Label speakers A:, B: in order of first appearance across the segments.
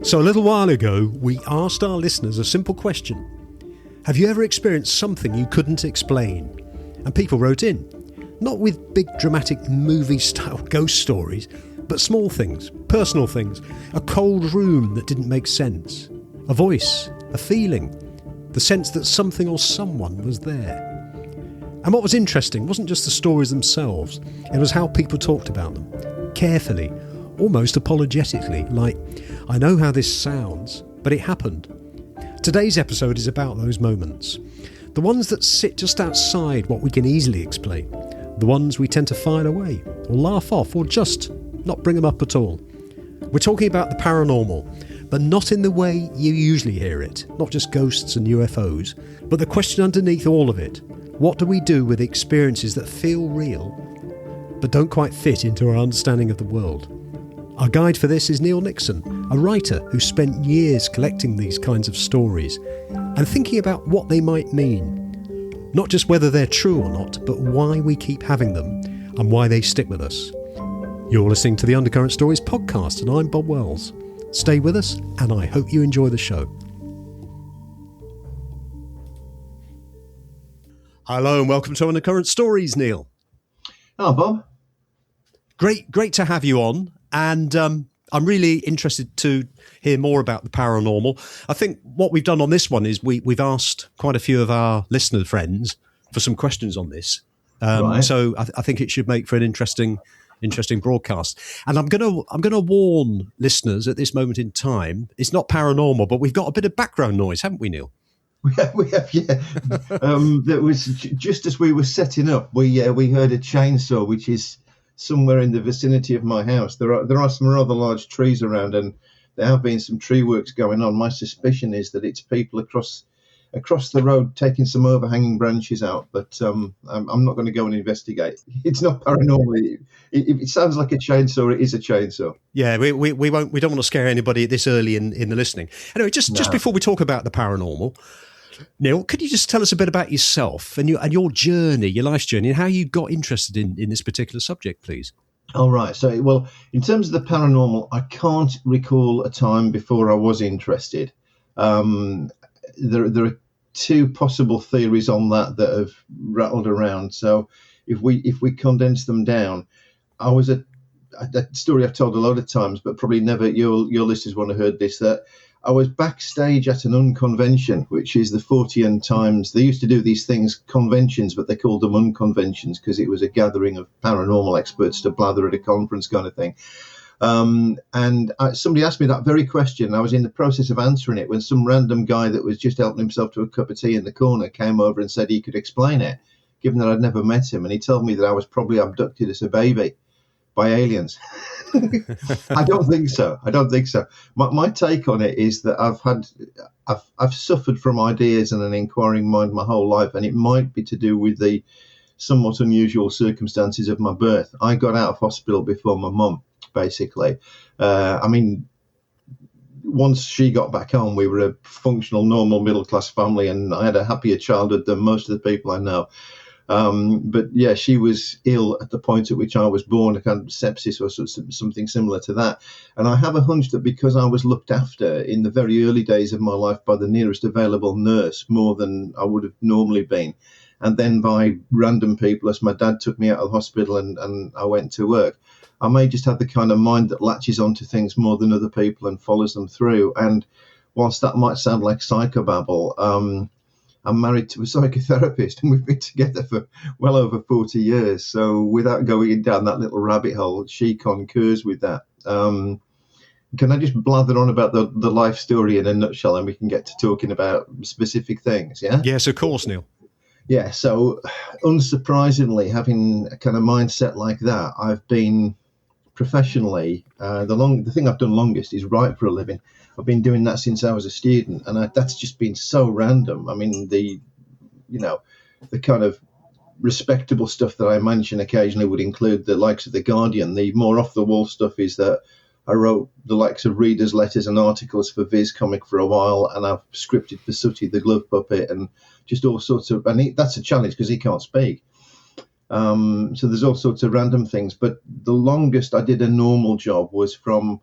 A: So a little while ago, we asked our listeners a simple question. Have you ever experienced something you couldn't explain? And people wrote in, not with big dramatic movie-style ghost stories, but small things, personal things, a cold room that didn't make sense, a voice, a feeling, the sense that something or someone was there. And what was interesting wasn't just the stories themselves, it was how people talked about them, carefully, almost apologetically, like, I know how this sounds, but it happened. Today's episode is about those moments. The ones that sit just outside what we can easily explain. The ones we tend to file away, or laugh off, or just not bring them up at all. We're talking about the paranormal, but not in the way you usually hear it. Not just ghosts and UFOs, but the question underneath all of it. What do we do with experiences that feel real, but don't quite fit into our understanding of the world? Our guide for this is Neil Nixon, a writer who spent years collecting these kinds of stories and thinking about what they might mean. Not just whether they're true or not, but why we keep having them and why they stick with us. You're listening to the Undercurrent Stories podcast, and I'm Bob Wells. Stay with us, and I hope you enjoy the show. Hello and welcome to Undercurrent Stories, Neil.
B: Hello, Bob.
A: Great to have you on. And I'm really interested to hear more about the paranormal. I think what we've done on this one is we've asked quite a few of our listener friends for some questions on this.
B: Right.
A: So I think it should make for an interesting broadcast. And I'm gonna warn listeners at this moment in time. It's not paranormal, but we've got a bit of background noise, haven't we, Neil?
B: We have, yeah. That was just as we were setting up. We heard a chainsaw, which is somewhere in the vicinity of my house. There are some rather large trees around, and there have been some tree works going on. My suspicion is that it's people across the road taking some overhanging branches out, but I'm not going to go and investigate. It's not paranormal. It sounds like a chainsaw. It is a chainsaw.
A: Yeah, we won't. We don't want to scare anybody this early in the listening. Anyway, just before we talk about the paranormal, Neil, could you just tell us a bit about yourself and your journey, your life's journey, and how you got interested in this particular subject, please?
B: All right. So, well, in terms of the paranormal, I can't recall a time before I was interested. There are two possible theories on that have rattled around. So, if we condense them down, I was a story I've told a lot of times, but probably never your listeners want to heard this. That I was backstage at an unconvention, which is the 40 times. They used to do these things, conventions, but they called them unconventions because it was a gathering of paranormal experts to blather at a conference kind of thing. Somebody asked me that very question. I was in the process of answering it when some random guy that was just helping himself to a cup of tea in the corner came over and said he could explain it, given that I'd never met him. And he told me that I was probably abducted as a baby by aliens. I don't think so. My take on it is that I've suffered from ideas and an inquiring mind my whole life, and it might be to do with the somewhat unusual circumstances of my birth. I got out of hospital before my mum, basically. Once she got back home, we were a functional, normal, middle-class family, and I had a happier childhood than most of the people I know. But yeah, she was ill at the point at which I was born, a kind of sepsis or something similar to that. And I have a hunch that because I was looked after in the very early days of my life by the nearest available nurse, more than I would have normally been, and then by random people, as my dad took me out of the hospital and I went to work, I may just have the kind of mind that latches onto things more than other people and follows them through. And whilst that might sound like psychobabble, I'm married to a psychotherapist, and we've been together for well over 40 years. So without going down that little rabbit hole, she concurs with that. Can I just blather on about the life story in a nutshell, and we can get to talking about specific things, yeah?
A: Yes, of course, Neil.
B: Yeah, so unsurprisingly, having a kind of mindset like that, I've been professionally, the thing I've done longest is write for a living. I've been doing that since I was a student, and that's just been so random. I mean, the kind of respectable stuff that I mention occasionally would include the likes of The Guardian. The more off-the-wall stuff is that I wrote the likes of readers' letters and articles for Viz Comic for a while, and I've scripted for Sooty the Glove Puppet, and just all sorts of, and that's a challenge because he can't speak. So there's all sorts of random things. But the longest I did a normal job was from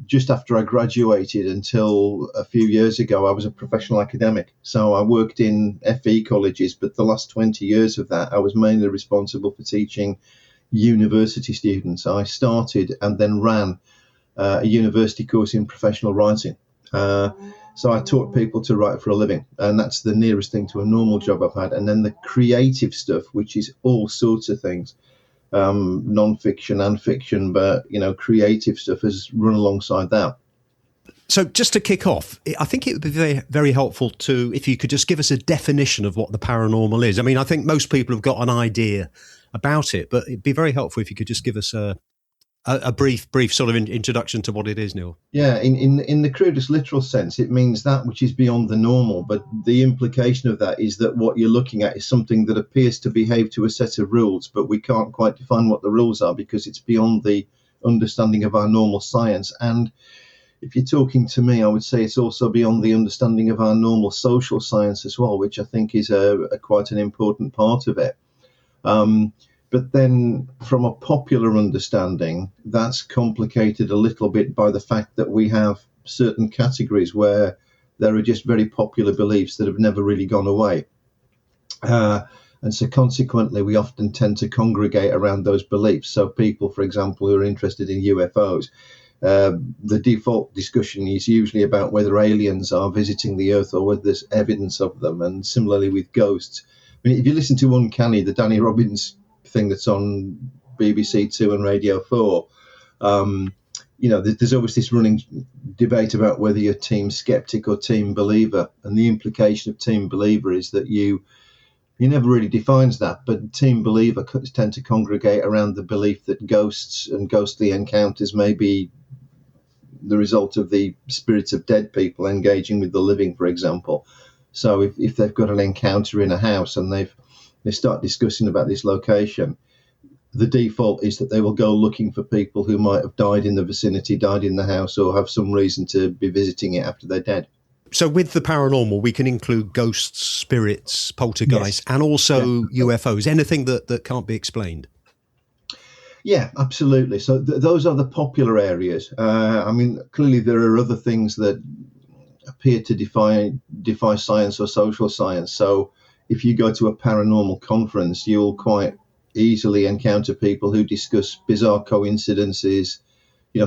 B: just after I graduated until a few years ago, I was a professional academic. So I worked in FE colleges, but the last 20 years of that, I was mainly responsible for teaching university students. I started and then ran a university course in professional writing. So I taught people to write for a living, and that's the nearest thing to a normal job I've had. And then the creative stuff, which is all sorts of things, non-fiction and fiction, but creative stuff has run alongside that.
A: So just to kick off, I think it would be very, very helpful if you could just give us a definition of what the paranormal is. I mean, I think most people have got an idea about it, but it'd be very helpful if you could just give us a brief sort of introduction to what it is, Neil.
B: Yeah, in the crudest literal sense, it means that which is beyond the normal. But the implication of that is that what you're looking at is something that appears to behave to a set of rules, but we can't quite define what the rules are because it's beyond the understanding of our normal science. And if you're talking to me, I would say it's also beyond the understanding of our normal social science as well, which I think is quite an important part of it. But then from a popular understanding, that's complicated a little bit by the fact that we have certain categories where there are just very popular beliefs that have never really gone away. And so consequently, we often tend to congregate around those beliefs. So people, for example, who are interested in UFOs, the default discussion is usually about whether aliens are visiting the Earth or whether there's evidence of them. And similarly with ghosts. I mean, if you listen to Uncanny, the Danny Robbins thing that's on BBC Two and Radio 4, there's always this running debate about whether you're team skeptic or team believer. And the implication of team believer is that you never really defines that, but team believer tend to congregate around the belief that ghosts and ghostly encounters may be the result of the spirits of dead people engaging with the living, for example. So if they've got an encounter in a house and they start discussing about this location, the default is that they will go looking for people who might have died in the vicinity, died in the house, or have some reason to be visiting it after they're dead.
A: So with the paranormal, we can include ghosts, spirits, poltergeists, and also UFOs, anything that can't be explained.
B: Yeah, absolutely. So those are the popular areas. I mean, clearly there are other things that appear to defy science or social science. So if you go to a paranormal conference, you'll quite easily encounter people who discuss bizarre coincidences,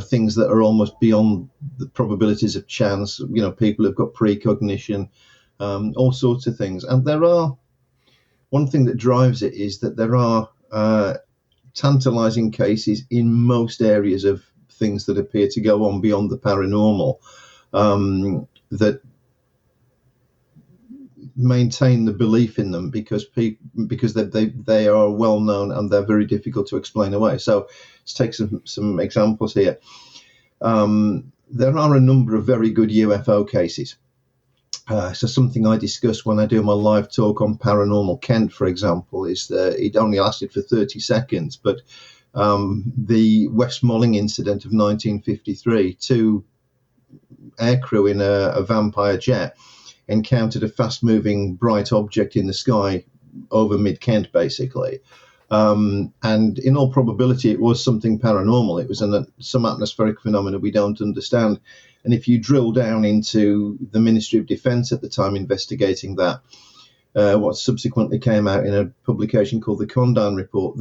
B: things that are almost beyond the probabilities of chance. People who've got precognition, all sorts of things. And one thing that drives it is that there are tantalizing cases in most areas of things that appear to go on beyond the paranormal, that maintain the belief in them because they are well known and they're very difficult to explain away. So let's take some examples here. There are a number of very good UFO cases. So something I discuss when I do my live talk on Paranormal Kent, for example, is that it only lasted for 30 seconds, but the West Malling incident of 1953, two aircrew in a Vampire jet encountered a fast-moving bright object in the sky over mid-Kent, basically. And in all probability, it was something paranormal. It was some atmospheric phenomena we don't understand. And if you drill down into the Ministry of Defence at the time investigating that, what subsequently came out in a publication called the Condon Report,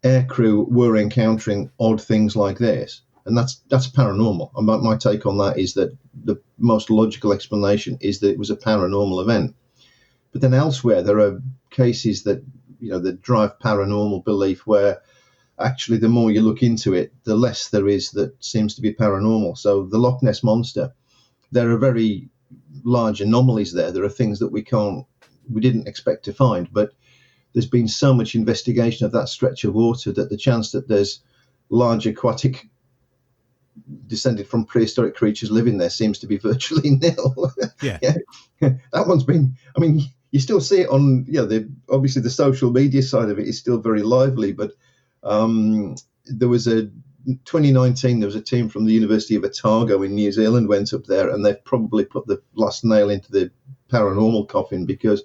B: aircrew were encountering odd things like this. And that's paranormal. And my take on that is that the most logical explanation is that it was a paranormal event. But then elsewhere, there are cases that drive paranormal belief where actually the more you look into it, the less there is that seems to be paranormal. So the Loch Ness Monster, there are very large anomalies there. There are things that we didn't expect to find, but there's been so much investigation of that stretch of water that the chance that there's large aquatic descended from prehistoric creatures living there seems to be virtually nil.
A: Yeah.
B: That one's been, I mean, you still see it on, obviously the social media side of it is still very lively, but there was 2019, there was a team from the University of Otago in New Zealand went up there, and they've probably put the last nail into the paranormal coffin because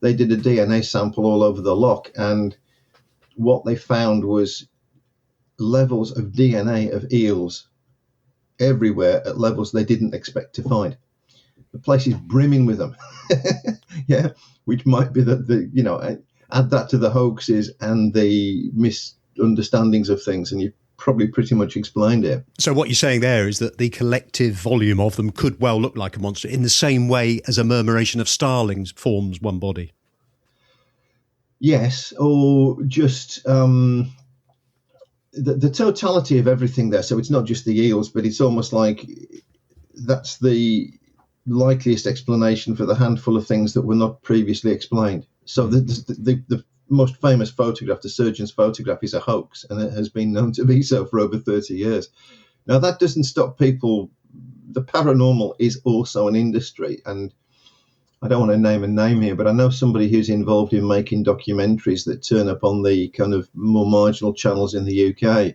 B: they did a DNA sample all over the loch, and what they found was levels of DNA of eels everywhere at levels they didn't expect to find. The place is brimming with them. Yeah, which might be that add that to the hoaxes and the misunderstandings of things, and you've probably pretty much explained it.
A: So what you're saying there is that the collective volume of them could well look like a monster in the same way as a murmuration of starlings forms one body.
B: Yes, or just the totality of everything there. So it's not just the eels, but it's almost like that's the likeliest explanation for the handful of things that were not previously explained. So the most famous photograph, the surgeon's photograph, is a hoax, and it has been known to be so for over 30 years. Now, that doesn't stop people. The paranormal is also an industry, and I don't want to name a name here, but I know somebody who's involved in making documentaries that turn up on the kind of more marginal channels in the UK,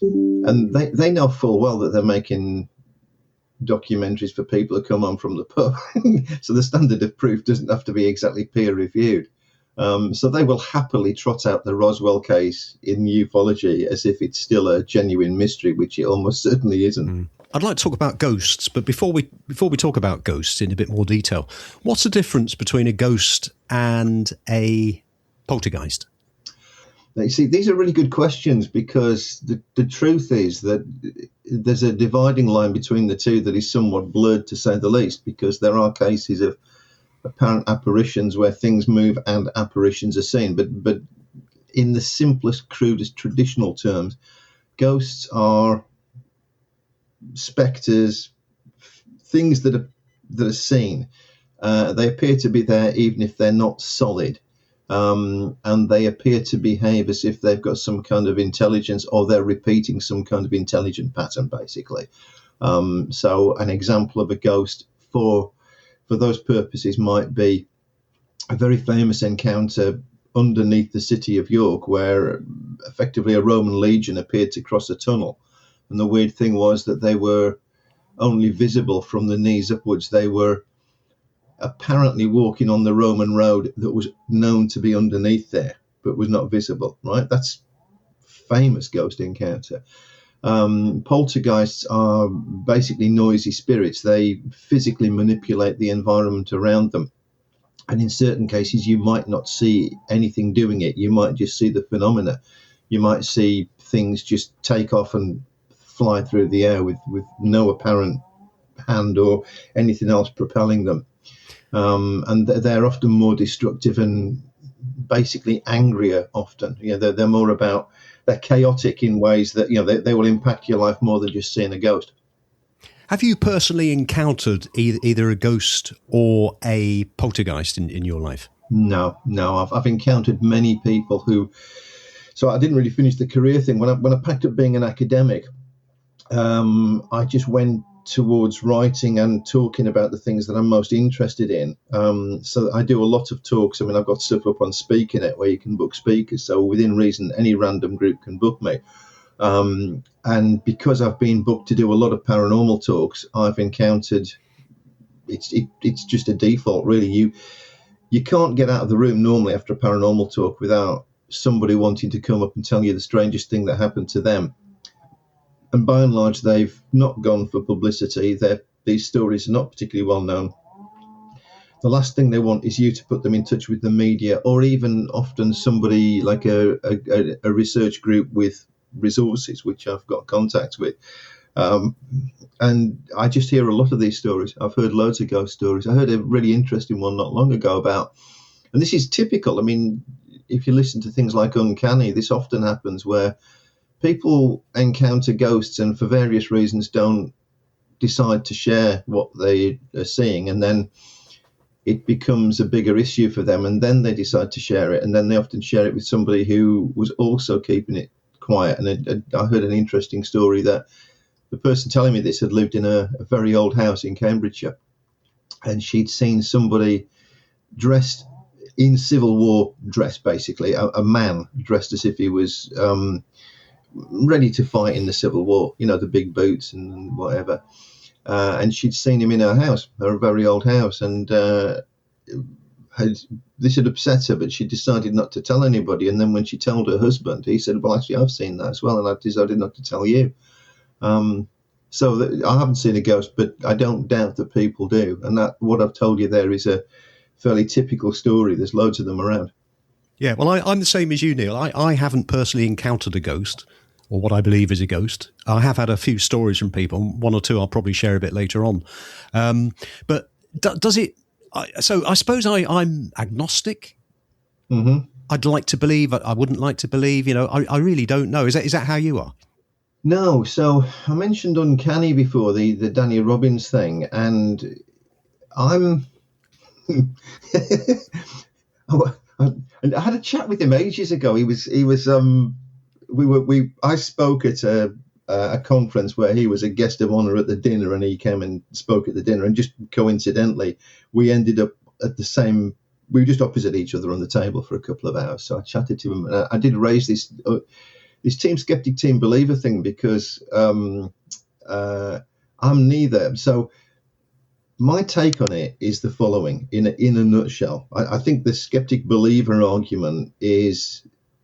B: and they know full well that they're making documentaries for people who come on from the pub. So the standard of proof doesn't have to be exactly peer reviewed. So they will happily trot out the Roswell case in ufology as if it's still a genuine mystery, which it almost certainly isn't.
A: I'd like to talk about ghosts, but before we talk about ghosts in a bit more detail, what's the difference between a ghost and a poltergeist?
B: Now, you see, these are really good questions, because the truth is that there's a dividing line between the two that is somewhat blurred, to say the least, because there are cases of apparent apparitions where things move and apparitions are seen. But in the simplest, crudest, traditional terms, ghosts are spectres, things that are seen. They appear to be there even if they're not solid. And they appear to behave as if they've got some kind of intelligence, or they're repeating some kind of intelligent pattern, basically. So an example of a ghost for those purposes might be a very famous encounter underneath the city of York, where effectively a Roman legion appeared to cross a tunnel. And the weird thing was that they were only visible from the knees upwards. They were apparently walking on the Roman road that was known to be underneath there, but was not visible, right? That's famous ghost encounter. Poltergeists are basically noisy spirits. They physically manipulate the environment around them. And in certain cases, you might not see anything doing it. You might just see the phenomena. You might see things just take off and fly through the air with no apparent hand or anything else propelling them. And they're often more destructive and basically angrier often. They're more about, they're chaotic in ways that, they will impact your life more than just seeing a ghost.
A: Have you personally encountered either a ghost or a poltergeist in your life?
B: No. I've encountered many people who, so I didn't really finish the career thing. When I packed up being an academic, I just went towards writing and talking about the things that I'm most interested in. So I do a lot of talks. I mean, I've got stuff up on SpeakNet where you can book speakers. So within reason, any random group can book me. And because I've been booked to do a lot of paranormal talks, I've encountered, it's just a default, really. You can't get out of the room normally after a paranormal talk without somebody wanting to come up and tell you the strangest thing that happened to them. And by and large, they've not gone for publicity. These stories are not particularly well known. The last thing they want is you to put them in touch with the media, or even often somebody like a research group with resources, which I've got contacts with. And I just hear a lot of these stories. I've heard loads of ghost stories. I heard a really interesting one not long ago about, and this is typical. I mean, if you listen to things like Uncanny, this often happens where people encounter ghosts and for various reasons don't decide to share what they are seeing, and then it becomes a bigger issue for them, and then they decide to share it, and then they often share it with somebody who was also keeping it quiet. And I heard an interesting story that the person telling me this had lived in a very old house in Cambridgeshire, and she'd seen somebody dressed in Civil War dress, basically, a man dressed as if he was ready to fight in the Civil War, the big boots and whatever. And she'd seen him in her house, her very old house, and this had upset her, but she decided not to tell anybody. And then when she told her husband, he said, well, actually, I've seen that as well, and I've decided not to tell you. So I haven't seen a ghost, but I don't doubt that people do. And that what I've told you there is a fairly typical story. There's loads of them around.
A: Yeah, well, I'm the same as you, Neil. I haven't personally encountered a ghost, or what I believe is a ghost. I have had a few stories from people. One or two I'll probably share a bit later on. But does it... So I suppose I'm agnostic.
B: Mm-hmm.
A: I'd like to believe. I wouldn't like to believe. I really don't know. Is that how you are?
B: No. So I mentioned uncanny before, the Danny Robbins thing, and I'm... I had a chat with him ages ago. I spoke at a conference where he was a guest of honor at the dinner, and he came and spoke at the dinner, and just coincidentally we ended up at the same, we were just opposite each other on the table for a couple of hours. So I chatted to him, and I did raise this team skeptic, team believer thing, because I'm neither. So my take on it is the following, in a nutshell. I think the skeptic believer argument is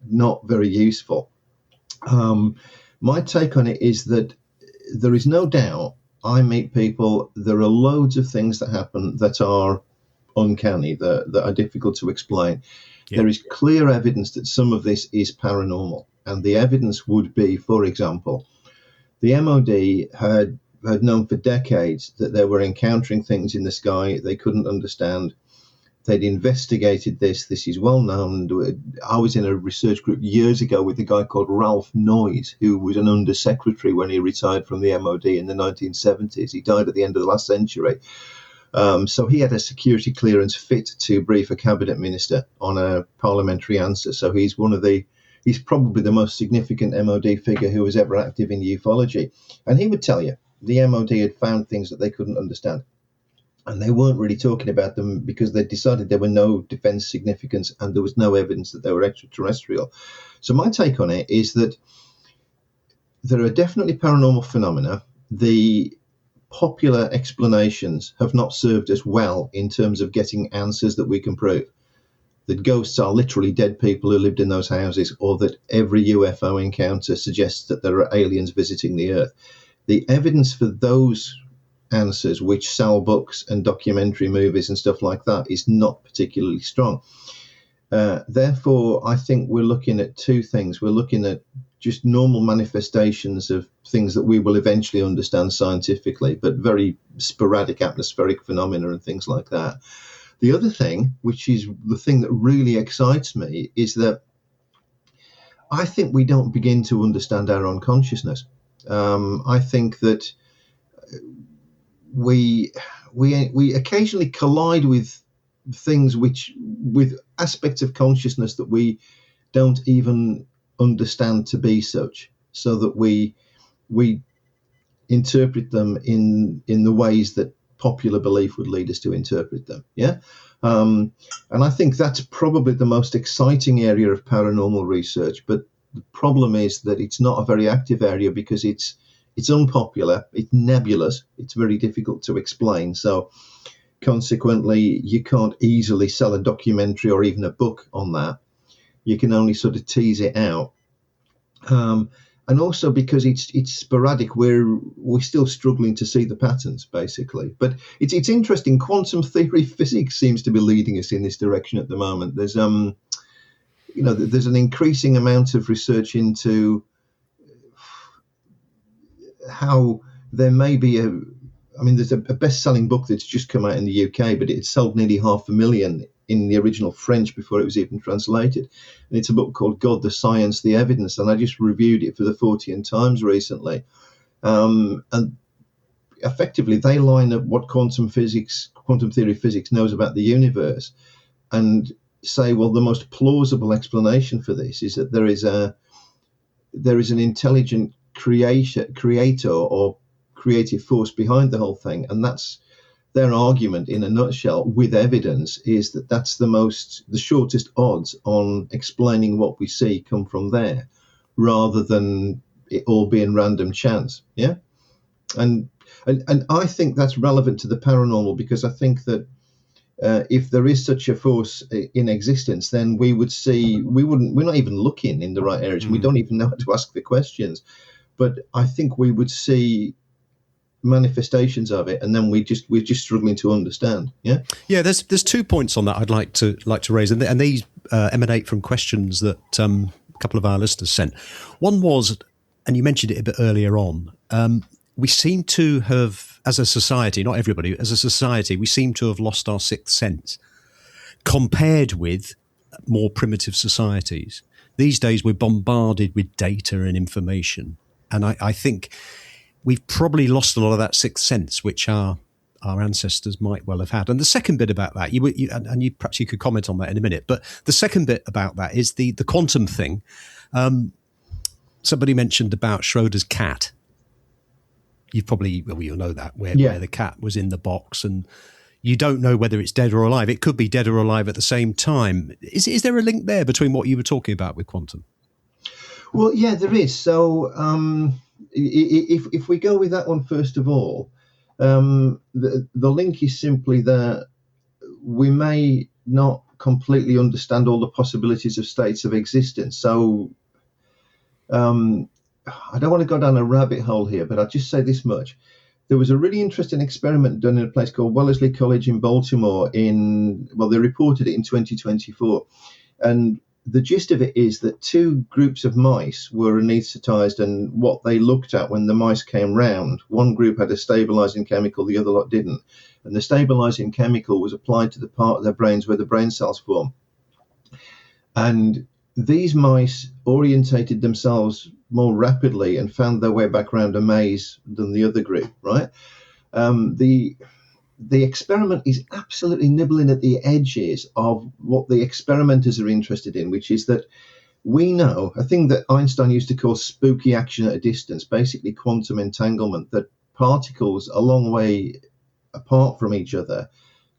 B: not very useful. My take on it is that there is no doubt, I meet people, there are loads of things that happen that are uncanny, that are difficult to explain. Yeah. There is clear evidence that some of this is paranormal. And the evidence would be, for example, the MOD had known for decades that they were encountering things in the sky they couldn't understand. They'd investigated this. This is well known. I was in a research group years ago with a guy called Ralph Noyes, who was an undersecretary when he retired from the MOD in the 1970s. He died at the end of the last century. So he had a security clearance fit to brief a cabinet minister on a parliamentary answer. So he's probably the most significant MOD figure who was ever active in ufology. And he would tell you the MOD had found things that they couldn't understand. And they weren't really talking about them because they decided there were no defense significance and there was no evidence that they were extraterrestrial. So my take on it is that there are definitely paranormal phenomena. The popular explanations have not served us well in terms of getting answers that we can prove. That ghosts are literally dead people who lived in those houses, or that every UFO encounter suggests that there are aliens visiting the Earth. The evidence for those answers, which sell books and documentary movies and stuff like that, is not particularly strong. Therefore, I think we're looking at two things. We're looking at just normal manifestations of things that we will eventually understand scientifically, but very sporadic atmospheric phenomena and things like that. The other thing, which is the thing that really excites me, is that I think we don't begin to understand our own consciousness. I think that we occasionally collide with things with aspects of consciousness that we don't even understand to be such, so that we interpret them in the ways that popular belief would lead us to interpret them. Yeah. And I think that's probably the most exciting area of paranormal research. But the problem is that it's not a very active area because it's unpopular, it's nebulous, it's very difficult to explain. So consequently, you can't easily sell a documentary or even a book on that. You can only sort of tease it out. And also because it's sporadic, we're still struggling to see the patterns, basically. But it's interesting. Quantum theory physics seems to be leading us in this direction at the moment. There's there's an increasing amount of research into how there may be there's a best-selling book that's just come out in the UK, but it sold nearly 500,000 in the original French before it was even translated. And it's a book called God, the Science, the Evidence. And I just reviewed it for the 40 Times recently. And effectively, they line up what quantum theory physics knows about the universe and say, well, the most plausible explanation for this is that there is an intelligent creator or creative force behind the whole thing. And that's their argument in a nutshell, with evidence, is that that's the shortest odds on explaining what we see come from there, rather than it all being random chance. Yeah. And I think that's relevant to the paranormal, because I think that if there is such a force in existence, then we're not even looking in the right areas. We don't even know how to ask the questions. But I think we would see manifestations of it, and then we're just struggling to understand.
A: Yeah. There's 2 points on that I'd like to raise, and these emanate from questions that a couple of our listeners sent. One was, and you mentioned it a bit earlier on, we seem to have, as a society, not everybody, as a society, we seem to have lost our sixth sense compared with more primitive societies. These days we're bombarded with data and information, and I think we've probably lost a lot of that sixth sense, which our ancestors might well have had. And the second bit about that, you perhaps you could comment on that in a minute, but the second bit about that is the quantum thing. Somebody mentioned about Schrodinger's cat. You'll know that, where the cat was in the box, and you don't know whether it's dead or alive. It could be dead or alive at the same time. Is there a link there between what you were talking about with quantum?
B: Well, yeah, there is. So if we go with that one first of all, the link is simply that we may not completely understand all the possibilities of states of existence. So I don't want to go down a rabbit hole here, but I'll just say this much. There was a really interesting experiment done in a place called Wellesley College in Baltimore they reported it in 2024. And the gist of it is that 2 groups of mice were anaesthetized, and what they looked at when the mice came round, one group had a stabilizing chemical, the other lot didn't. And the stabilizing chemical was applied to the part of their brains where the brain cells form. And these mice orientated themselves more rapidly and found their way back around a maze than the other group, right? The experiment is absolutely nibbling at the edges of what the experimenters are interested in, which is that we know a thing that Einstein used to call spooky action at a distance, basically quantum entanglement, that particles a long way apart from each other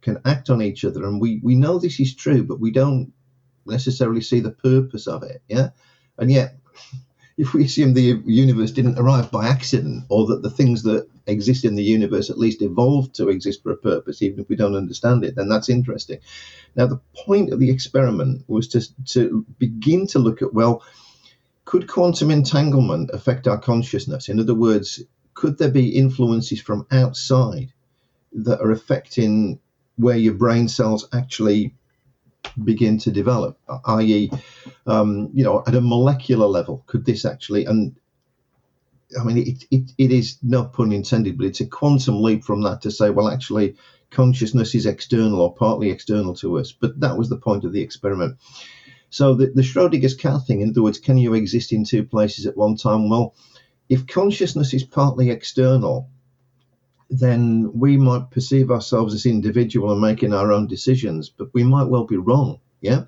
B: can act on each other. And we know this is true, but we don't necessarily see the purpose of it. Yeah. And yet, if we assume the universe didn't arrive by accident, or that the things that exist in the universe at least evolved to exist for a purpose, even if we don't understand it, then that's interesting. Now, the point of the experiment was to begin to look at, well, could quantum entanglement affect our consciousness? In other words, could there be influences from outside that are affecting where your brain cells actually begin to develop, i.e., at a molecular level, could this actually, and I mean, it is, no pun intended, but it's a quantum leap from that to say, well, actually, consciousness is external or partly external to us. But that was the point of the experiment. So the Schrodinger's cat thing, in other words, can you exist in 2 places at one time? Well, if consciousness is partly external, then we might perceive ourselves as individual and making our own decisions, but we might well be wrong, yeah?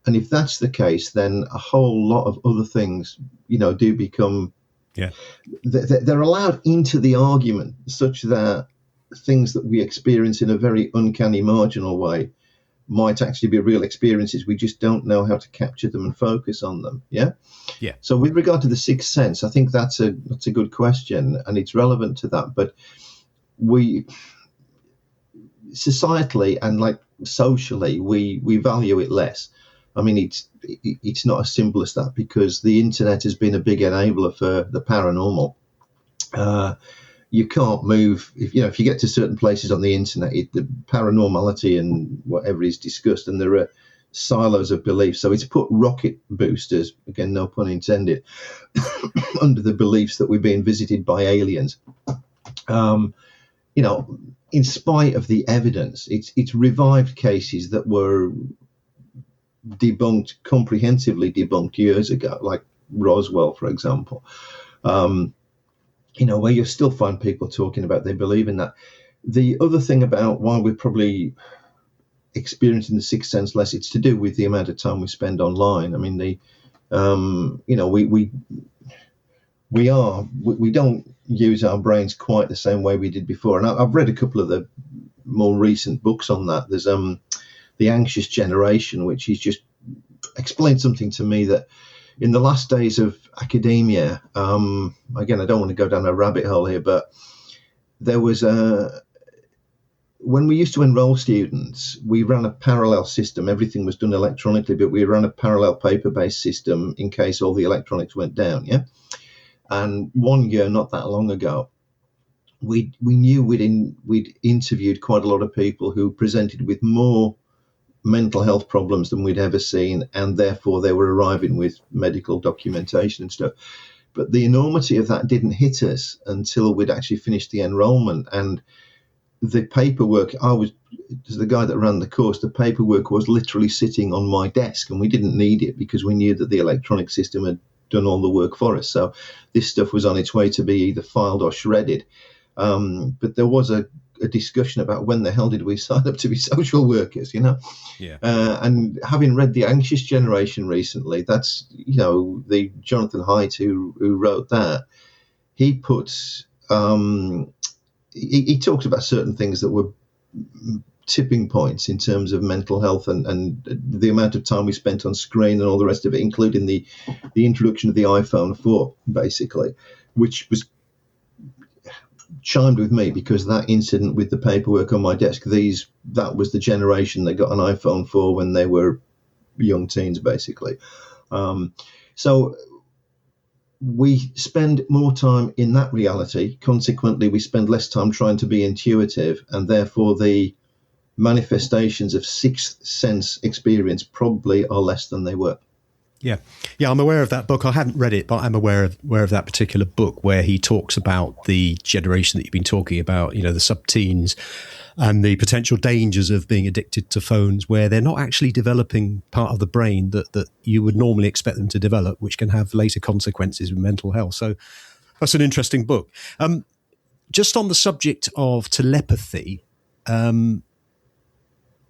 B: And if that's the case, then a whole lot of other things, do become... Yeah, they're allowed into the argument, such that things that we experience in a very uncanny, marginal way might actually be real experiences. We just don't know how to capture them and focus on them. Yeah. Yeah. So with regard to the sixth sense, I think that's a good question, and it's relevant to that. But we societally and like socially, we value it less. I mean, it's not as simple as that, because the internet has been a big enabler for the paranormal. You can't move if you get to certain places on the internet, the paranormality and whatever is discussed, and there are silos of belief. So it's put rocket boosters, again, no pun intended, under the beliefs that we're being visited by aliens. In spite of the evidence, it's revived cases that were comprehensively debunked years ago, like Roswell, for example, where you still find people talking about they believe in that. The other thing about why we're probably experiencing the sixth sense less, it's to do with the amount of time we spend online. I mean, we don't use our brains quite the same way we did before. And I've read a couple of the more recent books on that. There's The Anxious Generation, which is just explained something to me that in the last days of academia, again, I don't want to go down a rabbit hole here, but there was when we used to enroll students, we ran a parallel system. Everything was done electronically, but we ran a parallel paper-based system in case all the electronics went down, yeah? And one year, not that long ago, we knew we'd interviewed quite a lot of people who presented with more mental health problems than we'd ever seen, and therefore they were arriving with medical documentation and stuff. But the enormity of that didn't hit us until we'd actually finished the enrollment. And the paperwork, as the guy that ran the course, the paperwork was literally sitting on my desk, and we didn't need it because we knew that the electronic system had done all the work for us. So this stuff was on its way to be either filed or shredded. But there was a discussion about when the hell did we sign up to be social workers, you know?
A: Yeah.
B: And having read The Anxious Generation recently, that's, you know, the Jonathan Haidt who wrote that, he puts, he talks about certain things that were tipping points in terms of mental health and the amount of time we spent on screen and all the rest of it, including the introduction of the iPhone 4, basically, which was chimed with me because that incident with the paperwork on my desk, that was the generation that got an iPhone 4 when they were young teens, basically. So we spend more time in that reality. Consequently, we spend less time trying to be intuitive, and therefore the manifestations of sixth sense experience probably are less than they were.
A: Yeah, I'm aware of that book. I haven't read it, but I'm aware of that particular book where he talks about the generation that you've been talking about, you know, the sub-teens, and the potential dangers of being addicted to phones where they're not actually developing part of the brain that you would normally expect them to develop, which can have later consequences with mental health. So that's an interesting book. Just on the subject of telepathy,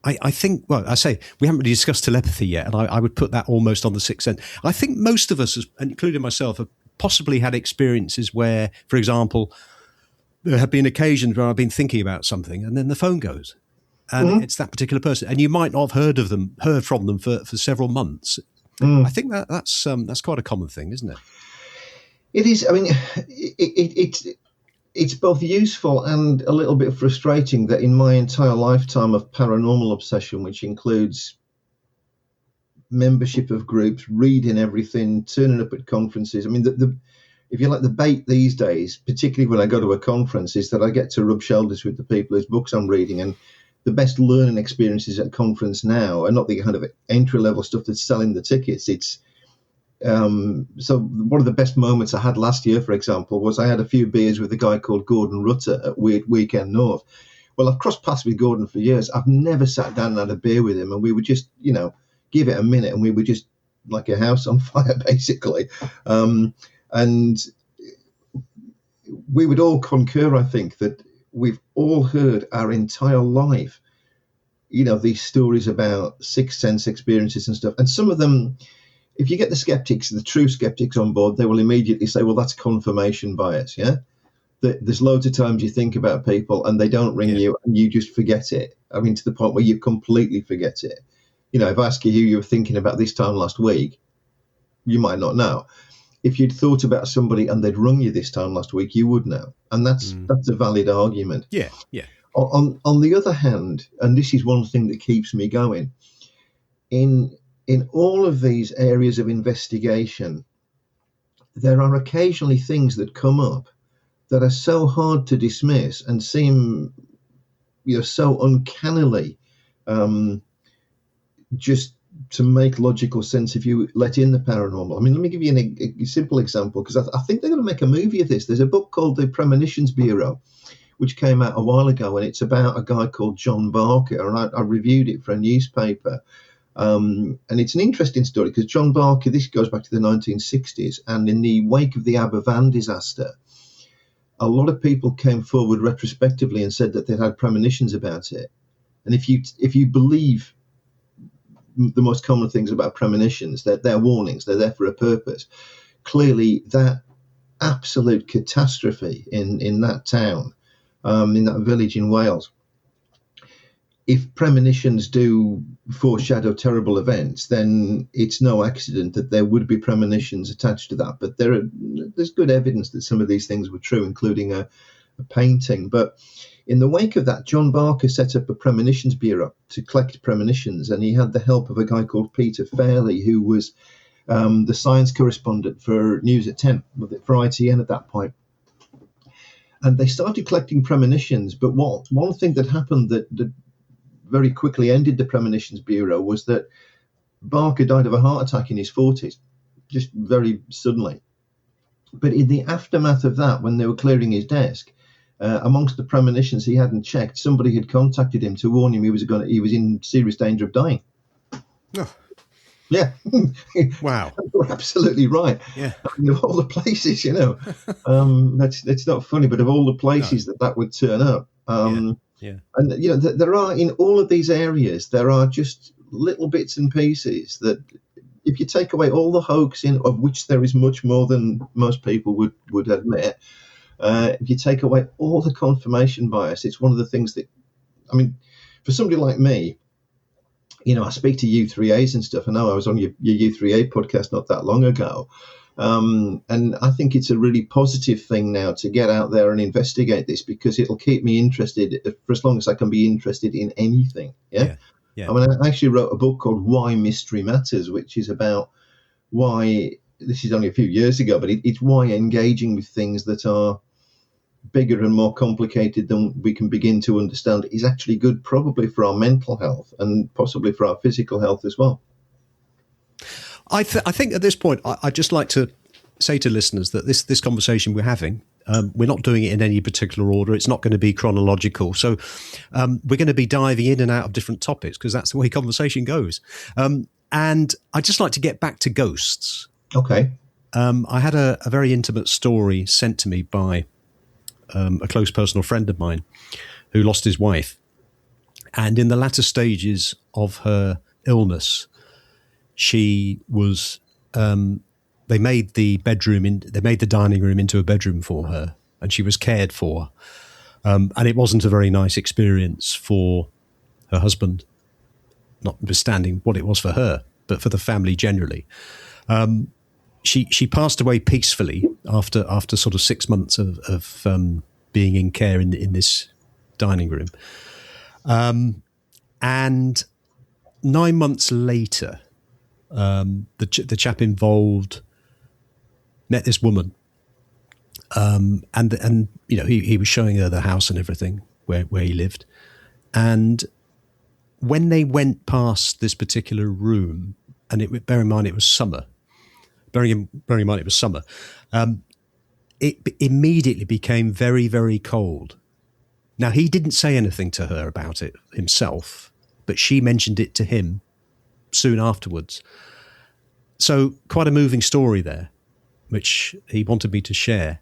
A: I think, well, I say we haven't really discussed telepathy yet, and I would put that almost on the sixth sense. I think most of us, including myself, have possibly had experiences where, for example, there have been occasions where I've been thinking about something and then the phone goes and it's that particular person, and you might not have heard from them for several months. I think that's quite a common thing, isn't it?
B: It is. I mean, it's both useful and a little bit frustrating that in my entire lifetime of paranormal obsession, which includes membership of groups, reading everything, turning up at conferences. I mean, if you like, the bait these days, particularly when I go to a conference, is that I get to rub shoulders with the people whose books I'm reading. And the best learning experiences at conference now are not the kind of entry-level stuff that's selling the tickets. It's so one of the best moments I had last year, for example, was I had a few beers with a guy called Gordon Rutter at Weekend North. Well, I've crossed paths with Gordon for years. I've never sat down and had a beer with him, and we would just, you know, give it a minute, and we were just like a house on fire, basically. And we would all concur, I think, that we've all heard our entire life, you know, these stories about sixth sense experiences and stuff. And some of them, if you get the skeptics, the true skeptics on board, they will immediately say, well, that's confirmation bias, yeah? There's loads of times you think about people and they don't ring you and you just forget it. I mean, to the point where you completely forget it. You know, if I ask you who you were thinking about this time last week, you might not know. If you'd thought about somebody and they'd rung you this time last week, you would know. And that's a valid argument.
A: Yeah.
B: On the other hand, and this is one thing that keeps me going, in all of these areas of investigation, there are occasionally things that come up that are so hard to dismiss and seem, you know, so uncannily just to make logical sense if you let in the paranormal. I mean, let me give you a simple example, because I think they're going to make a movie of this. There's a book called The Premonitions Bureau, which came out a while ago, and it's about a guy called John Barker, and I reviewed it for a newspaper. And it's an interesting story because John Barker, this goes back to the 1960s, and in the wake of the Aberfan disaster, a lot of people came forward retrospectively and said that they'd had premonitions about it. And if you believe the most common things about premonitions, they're warnings, they're there for a purpose. Clearly, that absolute catastrophe in that town, in that village in Wales, if premonitions do foreshadow terrible events, then it's no accident that there would be premonitions attached to that. But there's good evidence that some of these things were true, including a painting. But in the wake of that, John Barker set up a premonitions bureau to collect premonitions, and he had the help of a guy called Peter Fairley, who was the science correspondent for News at 10, for ITN at that point. And they started collecting premonitions. But one thing that happened that very quickly ended the Premonitions Bureau was that Barker died of a heart attack in his 40s, just very suddenly. But in the aftermath of that, when they were clearing his desk, amongst the premonitions he hadn't checked, somebody had contacted him to warn him he was in serious danger of dying.
A: Oh.
B: Yeah.
A: Wow.
B: You're absolutely right.
A: Yeah.
B: I mean, of all the places, that's not funny, but of all the places that would turn up.
A: Yeah.
B: And, there are, in all of these areas, there are just little bits and pieces that, if you take away all the hoaxing, of which there is much more than most people would admit, if you take away all the confirmation bias, it's one of the things that, I mean, for somebody like me, I speak to U3As and stuff. I know I was on your U3A podcast not that long ago. And I think it's a really positive thing now to get out there and investigate this, because it'll keep me interested for as long as I can be interested in anything. Yeah. I mean, I actually wrote a book called Why Mystery Matters, which is about why, this is only a few years ago, but it's why engaging with things that are bigger and more complicated than we can begin to understand is actually good, probably for our mental health and possibly for our physical health as well.
A: I think at this point, I'd just like to say to listeners that this conversation we're having, we're not doing it in any particular order. It's not going to be chronological. So we're going to be diving in and out of different topics, because that's the way conversation goes. And I'd just like to get back to ghosts.
B: Okay.
A: I had a very intimate story sent to me by a close personal friend of mine who lost his wife. And in the latter stages of her illness, she was... they made the dining room into a bedroom for her, and she was cared for. And it wasn't a very nice experience for her husband, notwithstanding what it was for her, but for the family generally. She passed away peacefully after sort of 6 months of being in care in this dining room. And 9 months later, the chap involved met this woman, and he was showing her the house and everything where he lived, and when they went past this particular room, and bear in mind it was summer, it immediately became very, very cold. Now, he didn't say anything to her about it himself, but she mentioned it to him soon afterwards. So quite a moving story there, which he wanted me to share.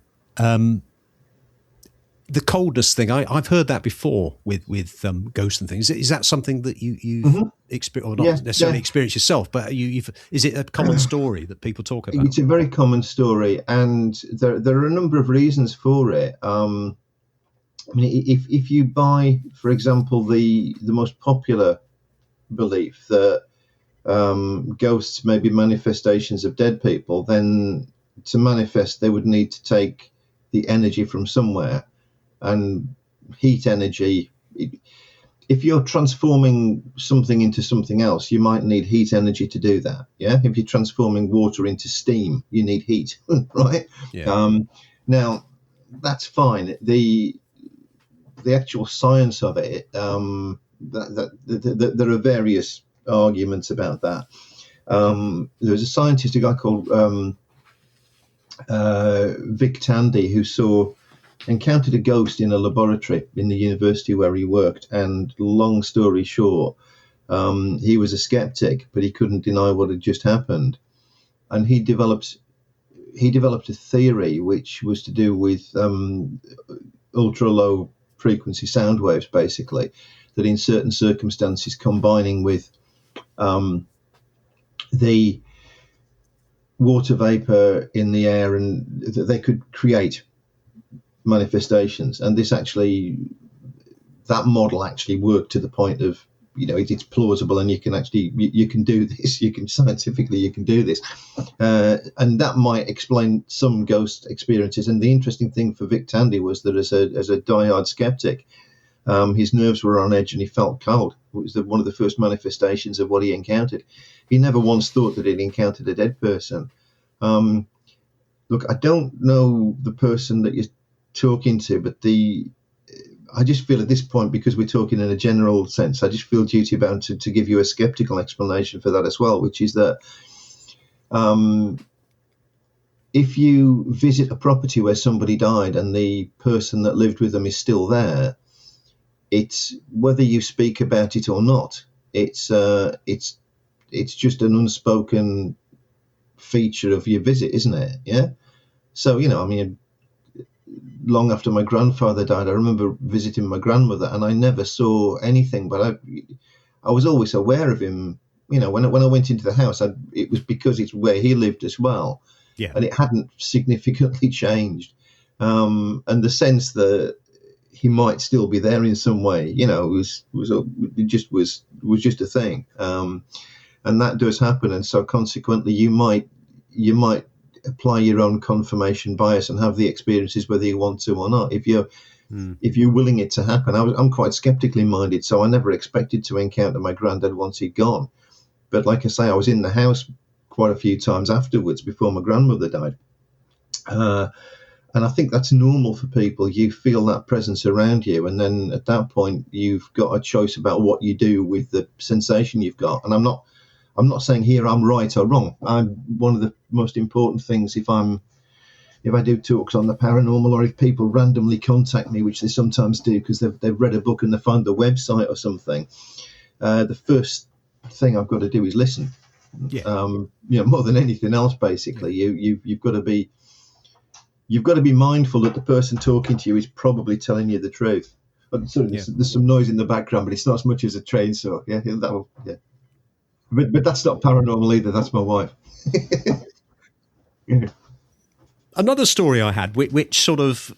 A: The coldness thing, I've heard that before with ghosts and things. Is that something that you've experienced, or not necessarily experienced yourself, but is it a common story that people talk about?
B: It's a very common story, and there are a number of reasons for it. I mean, if you buy, for example, the most popular belief that ghosts may be manifestations of dead people, then to manifest they would need to take the energy from somewhere, and heat energy. If you're transforming something into something else, you might need heat energy to do that. Yeah. If you're transforming water into steam, you need heat, right? Yeah. Now, that's fine. The actual science of it, there are various arguments about that. There's a scientist, a guy called Vic Tandy, who encountered a ghost in a laboratory in the university where he worked, and long story short, he was a skeptic, but he couldn't deny what had just happened, and he developed a theory which was to do with ultra low frequency sound waves, basically, that in certain circumstances, combining with the water vapor in the air, and they could create manifestations. And that model actually worked to the point of, it's plausible, and you can do this. You can scientifically do this, and that might explain some ghost experiences. And the interesting thing for Vic Tandy was that as a diehard skeptic, his nerves were on edge and he felt cold. It was one of the first manifestations of what he encountered. He never once thought that he'd encountered a dead person. Look, I don't know the person that you're talking to, but I just feel at this point, because we're talking in a general sense, I just feel duty bound to give you a skeptical explanation for that as well, which is that if you visit a property where somebody died and the person that lived with them is still there, it's whether you speak about it or not, it's just an unspoken feature of your visit, isn't it? Yeah. So, I mean, long after my grandfather died, I remember visiting my grandmother, and I never saw anything, but I was always aware of him. When I went into the house, it was because it's where he lived as well, and it hadn't significantly changed. And the sense that he might still be there in some way, was just a thing. And that does happen, and so consequently, you might apply your own confirmation bias and have the experiences whether you want to or not. If you're willing it to happen, I'm quite skeptically minded, so I never expected to encounter my granddad once he'd gone. But like I say, I was in the house quite a few times afterwards before my grandmother died, and I think that's normal for people. You feel that presence around you, and then at that point, you've got a choice about what you do with the sensation you've got. And I'm not saying here I'm right or wrong. One of the most important things if I do talks on the paranormal, or if people randomly contact me, which they sometimes do because they've read a book and they find the website or something, the first thing I've got to do is listen. More than anything else, basically, you've got to be mindful that the person talking to you is probably telling you the truth. There's some noise in the background, but it's not as much as a train. So But that's not paranormal either. That's my wife.
A: Another story I had, which sort of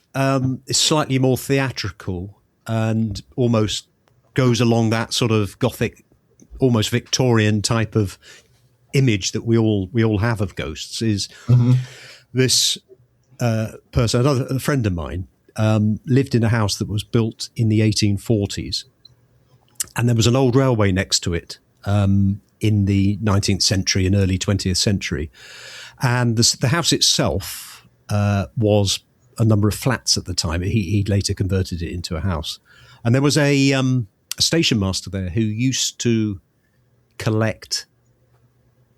A: is slightly more theatrical and almost goes along that sort of Gothic, almost Victorian type of image that we all have of ghosts, is this person, a friend of mine, lived in a house that was built in the 1840s, and there was an old railway next to it. In the 19th century and early 20th century. And the house itself was a number of flats at the time. He later converted it into a house. And there was a station master there who used to collect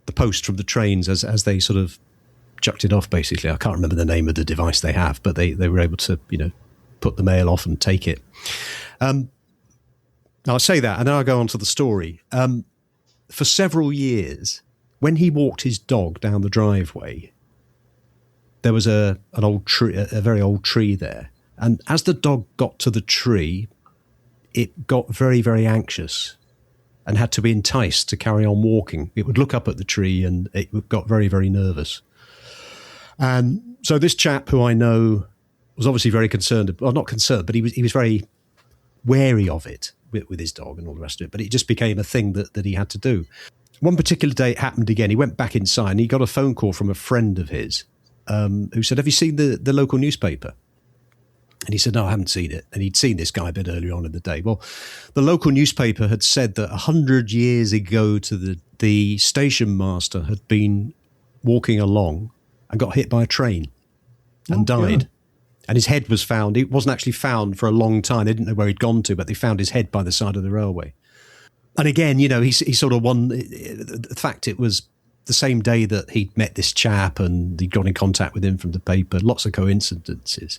A: the post from the trains as they sort of chucked it off, basically. I can't remember the name of the device they have, but they were able to, put the mail off and take it. I'll say that, and then I'll go on to the story. For several years, when he walked his dog down the driveway, there was an old tree, a very old tree there. And as the dog got to the tree, it got very, very anxious and had to be enticed to carry on walking. It would look up at the tree and it got very, very nervous. And so this chap, who I know, was obviously very concerned, well, not concerned, but he was very wary of it with his dog and all the rest of it. But it just became a thing that he had to do. One particular day it happened again. He went back inside and he got a phone call from a friend of his who said, "Have you seen the local newspaper?" And he said, "No, I haven't seen it." And he'd seen this guy a bit earlier on in the day. Well, the local newspaper had said that 100 years ago the station master had been walking along and got hit by a train and died. God. And his head was found. It wasn't actually found for a long time. They didn't know where he'd gone to, but they found his head by the side of the railway. And again, he sort of won. The fact it was the same day that he'd met this chap and he got in contact with him from the paper, lots of coincidences.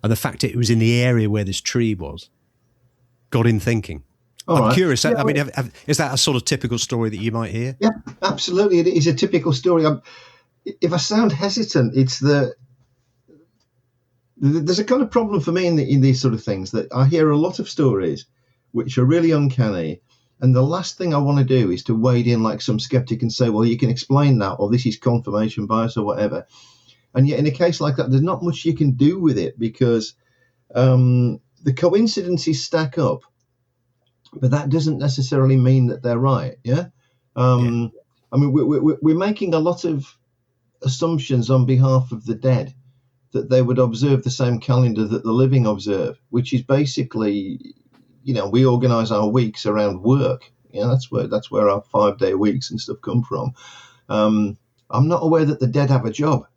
A: And the fact it was in the area where this tree was got him thinking. I'm curious. Yeah, I mean, is that a sort of typical story that you might hear?
B: Yeah, absolutely. It is a typical story. If I sound hesitant, it's there's a kind of problem for me in these sort of things, that I hear a lot of stories which are really uncanny, and the last thing I want to do is to wade in like some skeptic and say, well, you can explain that, or this is confirmation bias or whatever. And yet in a case like that, there's not much you can do with it, because the coincidences stack up, but that doesn't necessarily mean that they're right. Yeah. I mean, we're making a lot of assumptions on behalf of the dead, that they would observe the same calendar that the living observe, which is basically, we organise our weeks around work. That's where our 5-day weeks and stuff come from. I'm not aware that the dead have a job,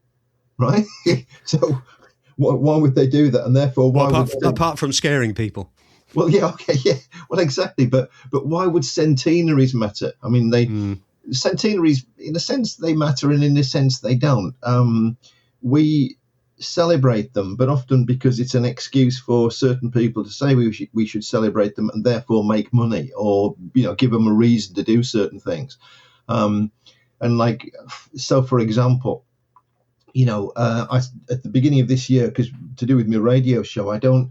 B: right? So Why would they do that? And therefore, why
A: apart from scaring people?
B: Well, yeah, okay, yeah, well, exactly. But why would centenaries matter? I mean, centenaries, in a sense, they matter, and in a sense, they don't. We celebrate them, but often because it's an excuse for certain people to say we should celebrate them and therefore make money, or give them a reason to do certain things. So for example, at the beginning of this year, because to do with my radio show, I don't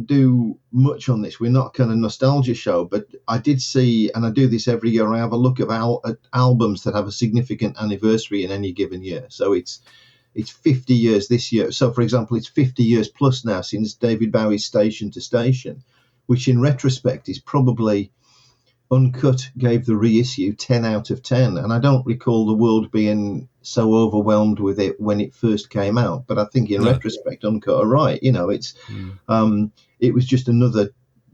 B: do much on this. We're not kind of nostalgia show, but I did see, and I do this every year, I have a look at albums that have a significant anniversary in any given year. So it's 50 years this year. So, for example, it's 50 years plus now since David Bowie's Station to Station, which in retrospect is probably Uncut gave the reissue 10 out of 10. And I don't recall the world being so overwhelmed with it when it first came out. But I think in retrospect, Uncut are right. It was just another.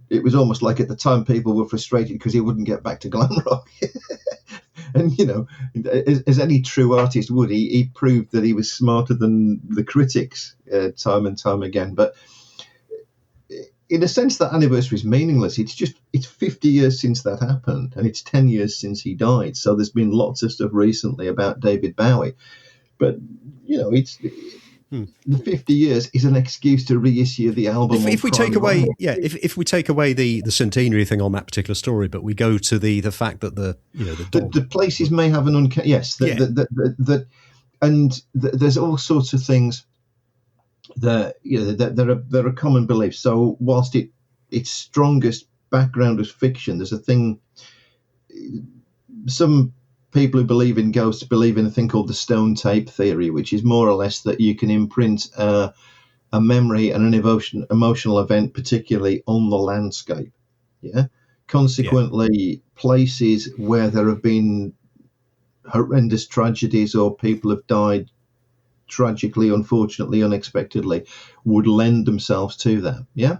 B: It was almost like at the time people were frustrated because he wouldn't get back to glam rock. And, as any true artist would, he proved that he was smarter than the critics time and time again. But in a sense, that anniversary is meaningless. It's 50 years since that happened, and it's 10 years since he died. So there's been lots of stuff recently about David Bowie. But, the 50 years is an excuse to reissue the album.
A: If we take away the centenary thing on that particular story, but we go to the fact that the
B: places may have an there's all sorts of things that there are common beliefs. So whilst its strongest background is fiction, there's a thing. Some people who believe in ghosts believe in a thing called the stone tape theory, which is more or less that you can imprint a memory and an emotional event, particularly on the landscape. Yeah. Consequently, places where there have been horrendous tragedies or people have died tragically, unfortunately, unexpectedly, would lend themselves to that. Yeah.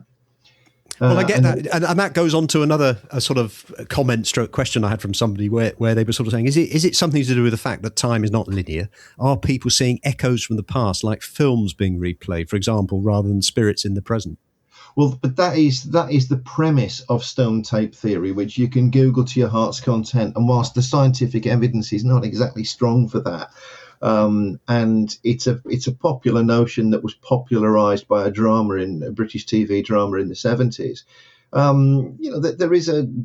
A: Well, I get that, and that goes on to another sort of comment stroke question I had from somebody where they were sort of saying, is it something to do with the fact that time is not linear? Are people seeing echoes from the past, like films being replayed, for example, rather than spirits in the present?
B: Well, but that is the premise of stone tape theory, which you can Google to your heart's content. And whilst the scientific evidence is not exactly strong for that, and it's a popular notion that was popularised by a British TV drama in the 70s.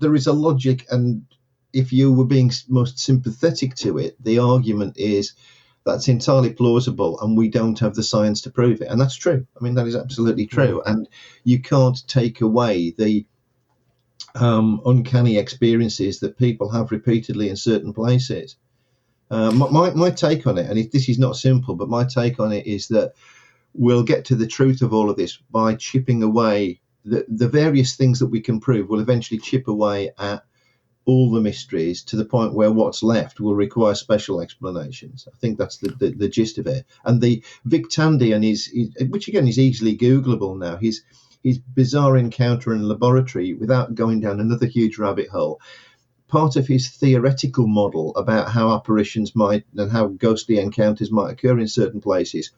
B: There is a logic, and if you were being most sympathetic to it, the argument is that's entirely plausible, and we don't have the science to prove it, and that's true. I mean, that is absolutely true, and you can't take away the uncanny experiences that people have repeatedly in certain places. My take on it, and this is not simple, but my take on it is that we'll get to the truth of all of this by chipping away the various things that we can prove will eventually chip away at all the mysteries to the point where what's left will require special explanations. I think that's the gist of it. And the Vic Tandy and his which again is easily Googleable now, his bizarre encounter in a laboratory, without going down another huge rabbit hole, part of his theoretical model about how apparitions might and how ghostly encounters might occur in certain places.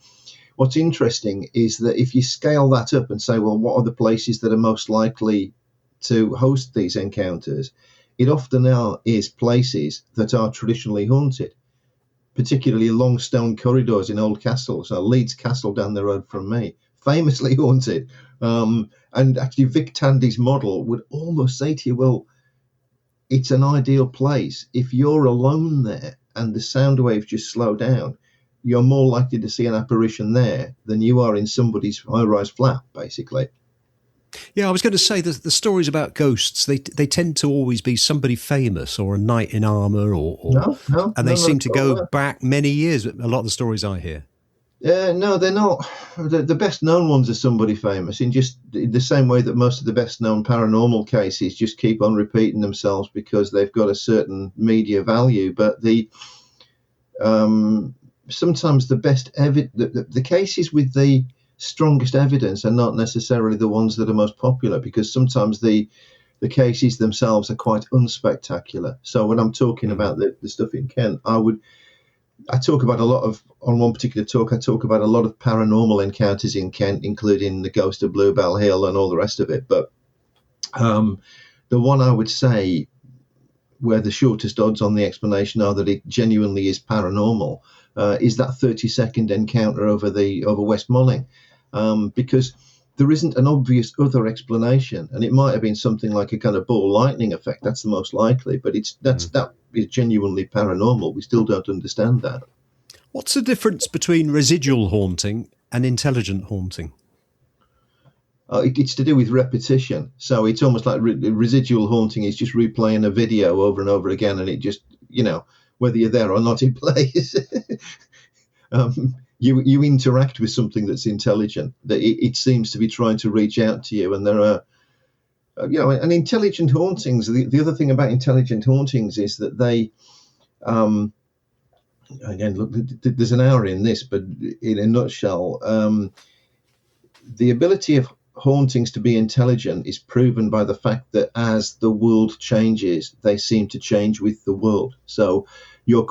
B: What's interesting is that if you scale that up and say, well, what are the places that are most likely to host these encounters? It often is places that are traditionally haunted, particularly long stone corridors in old castles. So Leeds Castle down the road from me, famously haunted. And actually Vic Tandy's model would almost say to you, well, it's an ideal place. If you're alone there and the sound waves just slow down, you're more likely to see an apparition there than you are in somebody's high-rise flat, basically.
A: Yeah, I was going to say the stories about ghosts, they tend to always be somebody famous or a knight in armour and they seem to go back many years, a lot of the stories I hear.
B: No, they're not. The best known ones are somebody famous, in just the same way that most of the best known paranormal cases just keep on repeating themselves because they've got a certain media value. But sometimes the best the cases with the strongest evidence are not necessarily the ones that are most popular, because sometimes the cases themselves are quite unspectacular. So when I'm talking about the stuff in Kent, I talk about on one particular talk, I talk about a lot of paranormal encounters in Kent, including the ghost of Bluebell Hill and all the rest of it. But the one I would say where the shortest odds on the explanation are that it genuinely is paranormal is that 30-second encounter over West Molling, because there isn't an obvious other explanation, and it might have been something like a kind of ball lightning effect. That's the most likely, but that is genuinely paranormal. We still don't understand that.
A: What's the difference between residual haunting and intelligent haunting?
B: It's to do with repetition. So it's almost like residual haunting is just replaying a video over and over again, and it just, whether you're there or not, it plays. You interact with something that's intelligent, that it seems to be trying to reach out to you. And there are, and intelligent hauntings, the other thing about intelligent hauntings is that they, again, look, there's an hour in this, but in a nutshell, the ability of hauntings to be intelligent is proven by the fact that as the world changes, they seem to change with the world. So there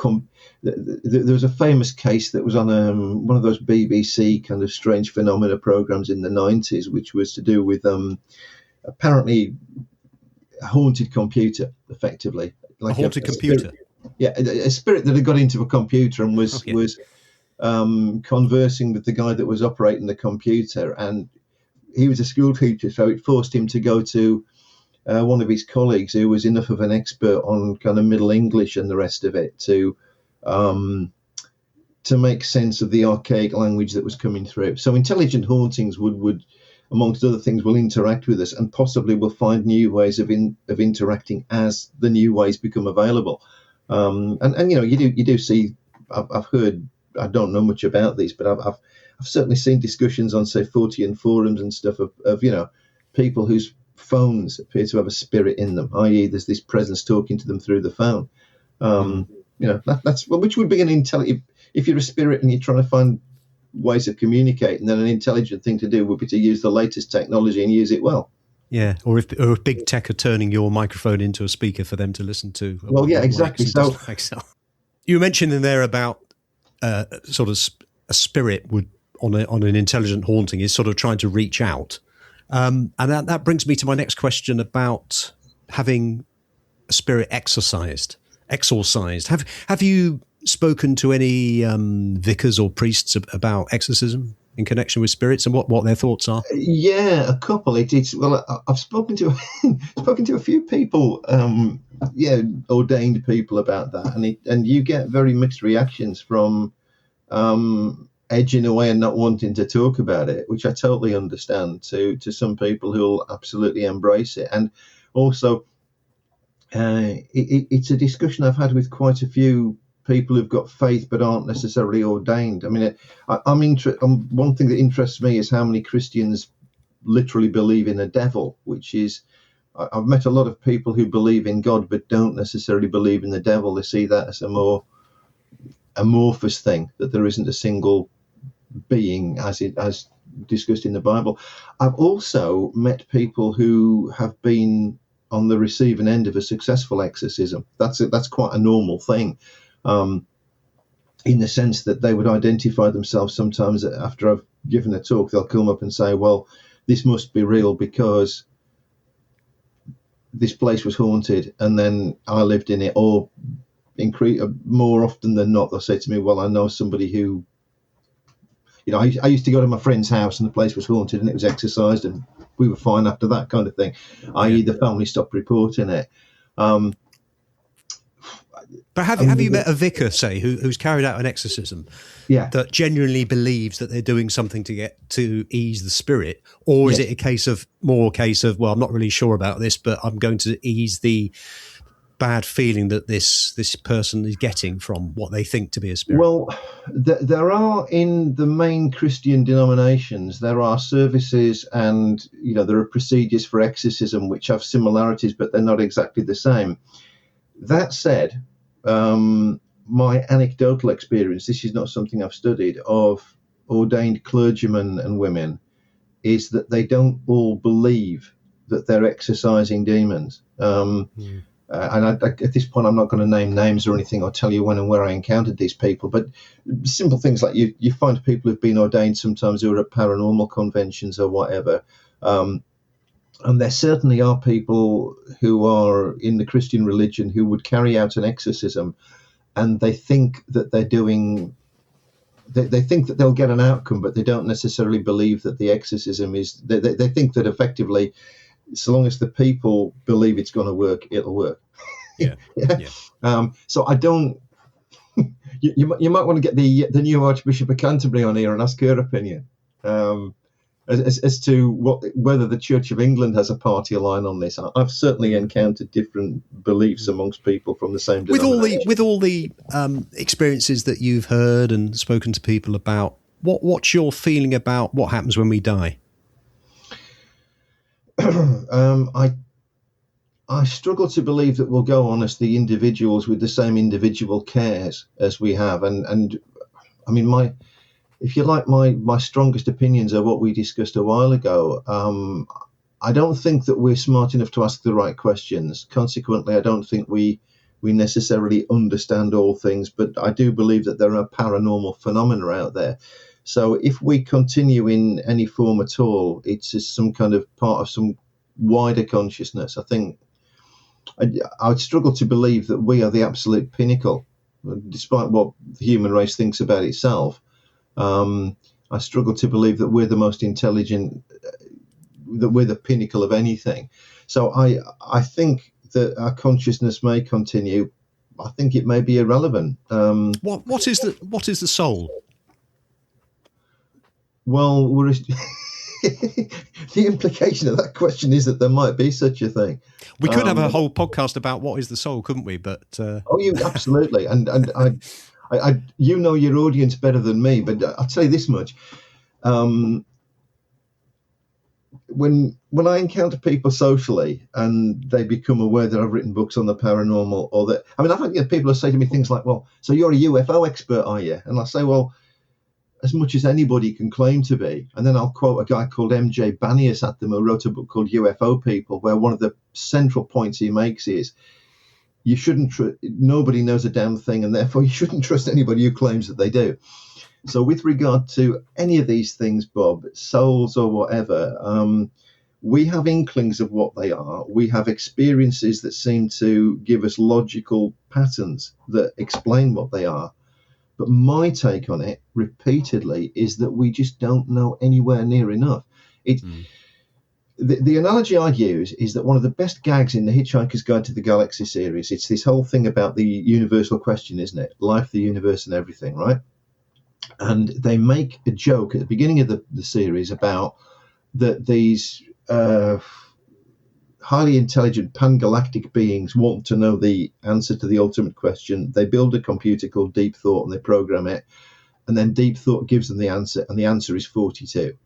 B: was a famous case that was on one of those BBC kind of strange phenomena programs in the 90s, which was to do with apparently a haunted computer, effectively.
A: Like a haunted computer?
B: A spirit that had got into a computer and was conversing with the guy that was operating the computer. And he was a school teacher, so it forced him to go to one of his colleagues who was enough of an expert on kind of Middle English and the rest of it to make sense of the archaic language that was coming through. So intelligent hauntings would amongst other things, will interact with us and possibly will find new ways of interacting as the new ways become available. And you do see. I've heard. I don't know much about these, but I've certainly seen discussions on, say, Fortean forums and stuff of people whose phones appear to have a spirit in them, i.e. there's this presence talking to them through the phone. That's which would be an intelligent. If you're a spirit and you're trying to find ways of communicating, then an intelligent thing to do would be to use the latest technology and use it well.
A: Yeah, or if big tech are turning your microphone into a speaker for them to listen to.
B: Well, yeah, exactly. So
A: you mentioned in there about sort of a spirit would on an intelligent haunting is sort of trying to reach out, and that brings me to my next question about having a spirit exorcised. Have you spoken to any vicars or priests about exorcism in connection with spirits and what their thoughts are?
B: Yeah, a couple. I've spoken to a few people, ordained people about that, and you get very mixed reactions from edging away and not wanting to talk about it, which I totally understand. To some people who'll absolutely embrace it, and also it's a discussion I've had with quite a few people who've got faith but aren't necessarily ordained. I mean, one thing that interests me is how many Christians literally believe in a devil, which is, I've met a lot of people who believe in God but don't necessarily believe in the devil. They see that as a more amorphous thing, that there isn't a single being as discussed in the Bible. I've also met people who have been on the receiving end of a successful exorcism. That's quite a normal thing. In the sense that they would identify themselves sometimes after I've given a talk, they'll come up and say, well, this must be real because this place was haunted and then I lived in it. Or more often than not, they'll say to me, well, I know somebody who, I used to go to my friend's house and the place was haunted and it was exorcised and we were fine after that kind of thing, i.e. the family stopped reporting it.
A: But have you met a vicar, say, who's carried out an exorcism that genuinely believes that they're doing something to ease the spirit? Or is it a case of, well, I'm not really sure about this, but I'm going to ease the bad feeling that this person is getting from what they think to be a spirit?
B: Well, there are, in the main Christian denominations, there are services and, there are procedures for exorcism which have similarities, but they're not exactly the same. That said, my anecdotal experience, this is not something I've studied, of ordained clergymen and women, is that they don't all believe that they're exorcising demons. at this point, I'm not going to name names or anything or tell you when and where I encountered these people, but simple things like you find people who've been ordained sometimes who are at paranormal conventions or whatever. And there certainly are people who are in the Christian religion who would carry out an exorcism, and they think that they're doing. They think that they'll get an outcome, but they don't necessarily believe that the exorcism is. They think that effectively, so long as the people believe it's going to work, it'll work.
A: Yeah. Yeah.
B: So I don't. You might want to get the new Archbishop of Canterbury on here and ask her opinion as to whether the Church of England has a party line on this. I've certainly encountered different beliefs amongst people from the same denomination.
A: With all the experiences that you've heard and spoken to people about, what's your feeling about what happens when we die?
B: I struggle to believe that we'll go on as the individuals with the same individual cares as we have, and I mean if you like, my strongest opinions are what we discussed a while ago. I don't think that we're smart enough to ask the right questions. Consequently, I don't think we necessarily understand all things, but I do believe that there are paranormal phenomena out there. So if we continue in any form at all, it's just some kind of part of some wider consciousness. I think I would struggle to believe that we are the absolute pinnacle, despite what the human race thinks about itself. I struggle to believe that we're the most intelligent, that we're the pinnacle of anything. So I think that our consciousness may continue. I think it may be irrelevant.
A: What is the soul?
B: Well, the implication of that question is that there might be such a thing.
A: We could have a whole podcast about what is the soul, couldn't we? But
B: absolutely, and I you know your audience better than me, but I'll tell you this much: when I encounter people socially and they become aware that I've written books on the paranormal, or that I've had people who say to me things like, "Well, so you're a UFO expert, are you?" And I say, "Well, as much as anybody can claim to be." And then I'll quote a guy called MJ Banias at them, who wrote a book called UFO People, where one of the central points he makes is you shouldn't. Nobody knows a damn thing, and therefore you shouldn't trust anybody who claims that they do. So, with regard to any of these things, Bob, souls or whatever, we have inklings of what they are. We have experiences that seem to give us logical patterns that explain what they are. But my take on it, repeatedly, is that we just don't know anywhere near enough. The analogy I use is that one of the best gags in the Hitchhiker's Guide to the Galaxy series, it's this whole thing about the universal question, isn't it? Life, the universe, and everything, right? And they make a joke at the beginning of the series about that these highly intelligent pan-galactic beings want to know the answer to the ultimate question. They build a computer called Deep Thought and they program it, and then Deep Thought gives them the answer, and the answer is 42,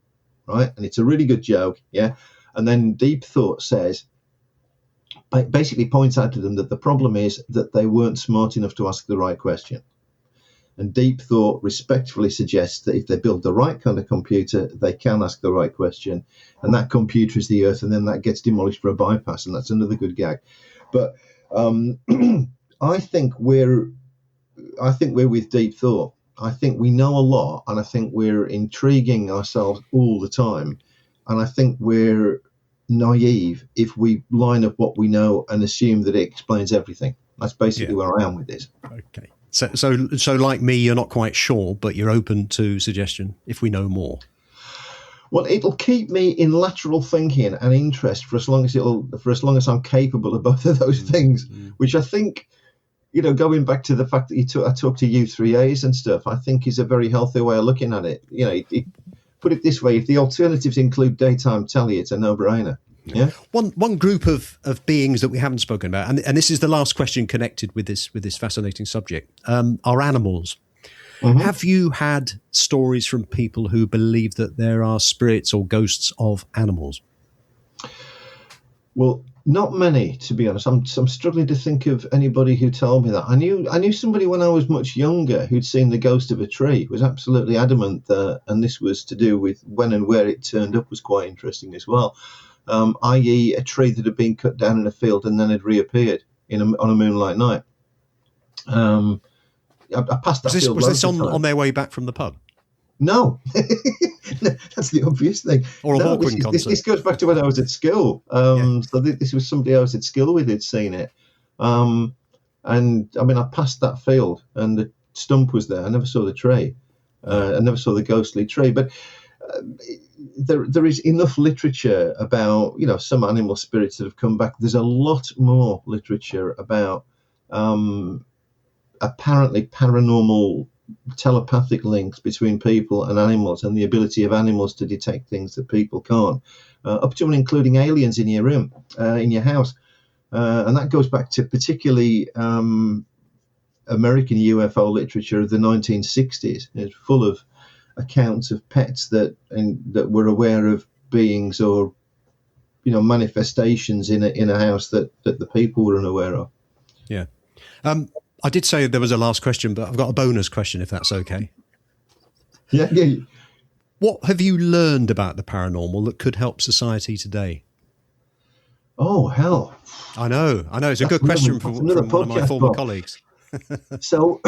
B: right? And it's a really good joke, yeah? And then Deep Thought says, basically points out to them that the problem is that they weren't smart enough to ask the right question. And Deep Thought respectfully suggests that if they build the right kind of computer, they can ask the right question. And that computer is the Earth, and then that gets demolished for a bypass, and that's another good gag. But I think we're with Deep Thought. I think we know a lot, and I think we're intriguing ourselves all the time. And I think we're naive if we line up what we know and assume that it explains everything. That's basically where I am with this.
A: Okay. So like me, you're not quite sure, but you're open to suggestion if we know more.
B: Well, it'll keep me in lateral thinking and interest for as long as I'm capable of both of those things, which I think, going back to the fact that I talk to U3As and stuff, I think is a very healthy way of looking at it. Put it this way: if the alternatives include daytime telly, it's a no-brainer. Yeah.
A: One group of beings that we haven't spoken about, and this is the last question connected with this fascinating subject, are animals. Mm-hmm. Have you had stories from people who believe that there are spirits or ghosts of animals?
B: Well, not many, to be honest. I'm struggling to think of anybody who told me that. I knew somebody when I was much younger who'd seen the ghost of a tree. Was absolutely adamant that, and this was to do with when and where it turned up, was quite interesting as well. I.e. a tree that had been cut down in a field and then had reappeared. on a moonlight night. I passed that field.
A: Was this on their way back from the pub?
B: No. That's the obvious thing.
A: Or a Hawkwind concert.
B: This goes back to when I was at school. So this was somebody I was at school with who'd seen it. And I mean, I passed that field and the stump was there. I never saw the tree. I never saw the ghostly tree. But there is enough literature about, some animal spirits that have come back. There's a lot more literature about apparently paranormal telepathic links between people and animals, and the ability of animals to detect things that people can't, up to and including aliens in your room, in your house. And that goes back to particularly American UFO literature of the 1960s. It's full of accounts of pets that were aware of beings or manifestations in a house that the people were unaware of.
A: Yeah. I did say there was a last question, but I've got a bonus question, if that's okay.
B: Yeah.
A: What have you learned about the paranormal that could help society today?
B: Oh, hell.
A: I know. It's a good question from one of my former colleagues.
B: So,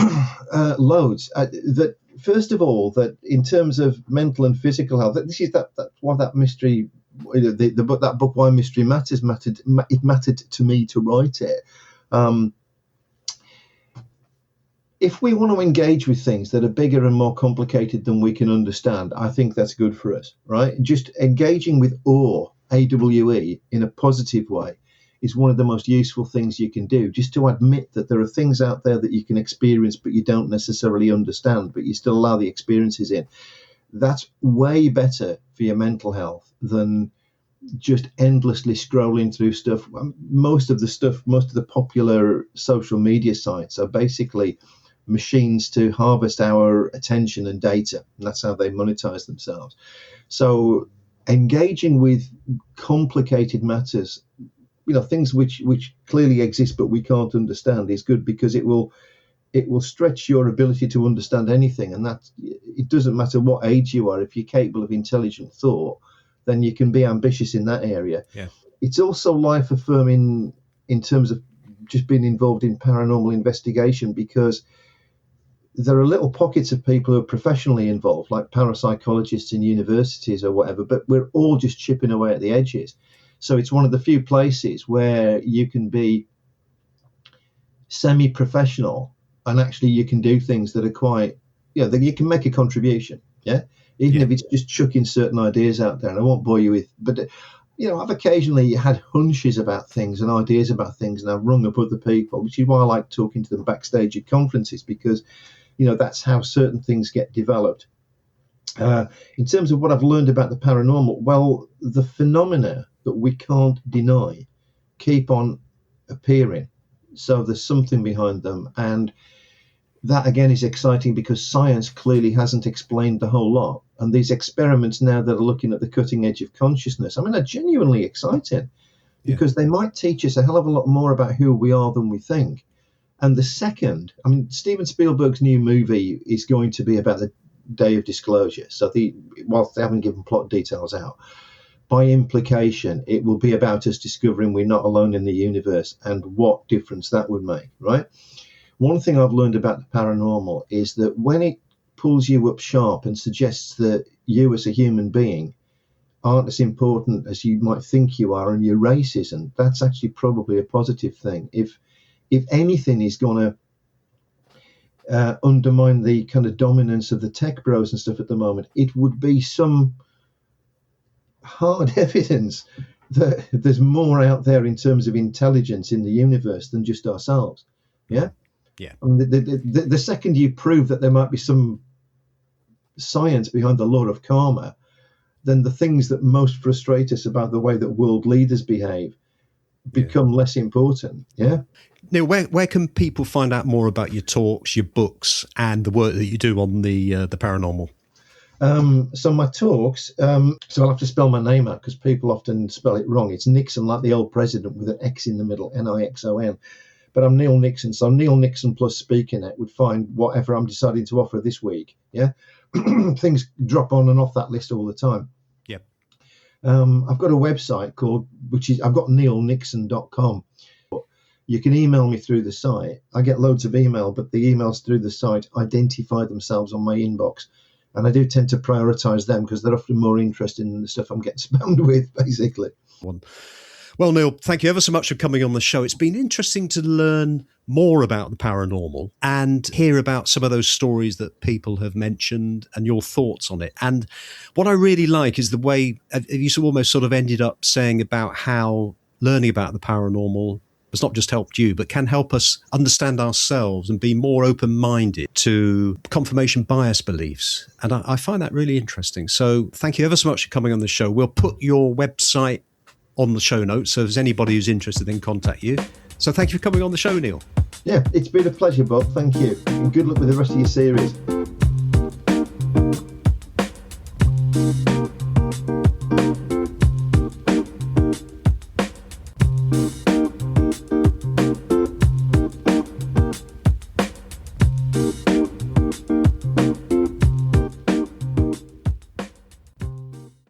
B: loads. That first of all, that in terms of mental and physical health, this is that mystery. That book, Why Mystery Matters, it mattered to me to write it. If we want to engage with things that are bigger and more complicated than we can understand, I think that's good for us, right? Just engaging with awe, AWE, in a positive way is one of the most useful things you can do. Just to admit that there are things out there that you can experience, but you don't necessarily understand, but you still allow the experiences in. That's way better for your mental health than just endlessly scrolling through stuff. Most of the popular social media sites are basically machines to harvest our attention and data, and that's how they monetize themselves. So engaging with complicated matters, things which clearly exist but we can't understand, is good, because it will stretch your ability to understand anything. And that it doesn't matter what age you are. If you're capable of intelligent thought, then you can be ambitious in that area.
A: Yeah.
B: It's also life affirming in terms of just being involved in paranormal investigation, because there are little pockets of people who are professionally involved, like parapsychologists in universities or whatever, but we're all just chipping away at the edges. So it's one of the few places where you can be semi-professional and actually you can do things that are quite, that you can make a contribution, even if it's just chucking certain ideas out there. And I won't bore you with, but I've occasionally had hunches about things and ideas about things, and I've rung up other people, which is why I like talking to them backstage at conferences, because that's how certain things get developed. In terms of what I've learned about the paranormal, well, the phenomena that we can't deny keep on appearing. So there's something behind them. And that, again, is exciting because science clearly hasn't explained the whole lot. And these experiments now that are looking at the cutting edge of consciousness, are genuinely exciting, because they might teach us a hell of a lot more about who we are than we think. And the second, Steven Spielberg's new movie is going to be about the day of disclosure. So whilst they haven't given plot details out, by implication, it will be about us discovering we're not alone in the universe and what difference that would make, right? One thing I've learned about the paranormal is that when it pulls you up sharp and suggests that you as a human being aren't as important as you might think you are and your race isn't, that's actually probably a positive thing. If anything is going to undermine the kind of dominance of the tech bros and stuff at the moment, it would be some hard evidence that there's more out there in terms of intelligence in the universe than just ourselves. Yeah. The second you prove that there might be some science behind the law of karma, then the things that most frustrate us about the way that world leaders behave become less important. Yeah.
A: Neil, where can people find out more about your talks, your books, and the work that you do on the paranormal?
B: So my talks, so I'll have to spell my name out because people often spell it wrong. It's Nixon, like the old president, with an X in the middle, Nixon. But I'm Neil Nixon. So Neil Nixon plus SpeakerNet would find whatever I'm deciding to offer this week. Yeah. Things drop on and off that list all the time.
A: Yep.
B: I've got a website I've got neilnixon.com. You can email me through the site. I get loads of email, but the emails through the site identify themselves on my inbox. And I do tend to prioritise them because they're often more interesting than the stuff I'm getting spammed with, basically.
A: Well, Neil, thank you ever so much for coming on the show. It's been interesting to learn more about the paranormal and hear about some of those stories that people have mentioned and your thoughts on it. And what I really like is the way you almost sort of ended up saying about how learning about the paranormal has not just helped you, but can help us understand ourselves and be more open-minded to confirmation bias beliefs. And I find that really interesting. So thank you ever so much for coming on the show. We'll put your website on the show notes, so if there's anybody who's interested, then contact you. So thank you for coming on the show, Neil.
B: Yeah, it's been a pleasure, Bob. Thank you. And good luck with the rest of your series.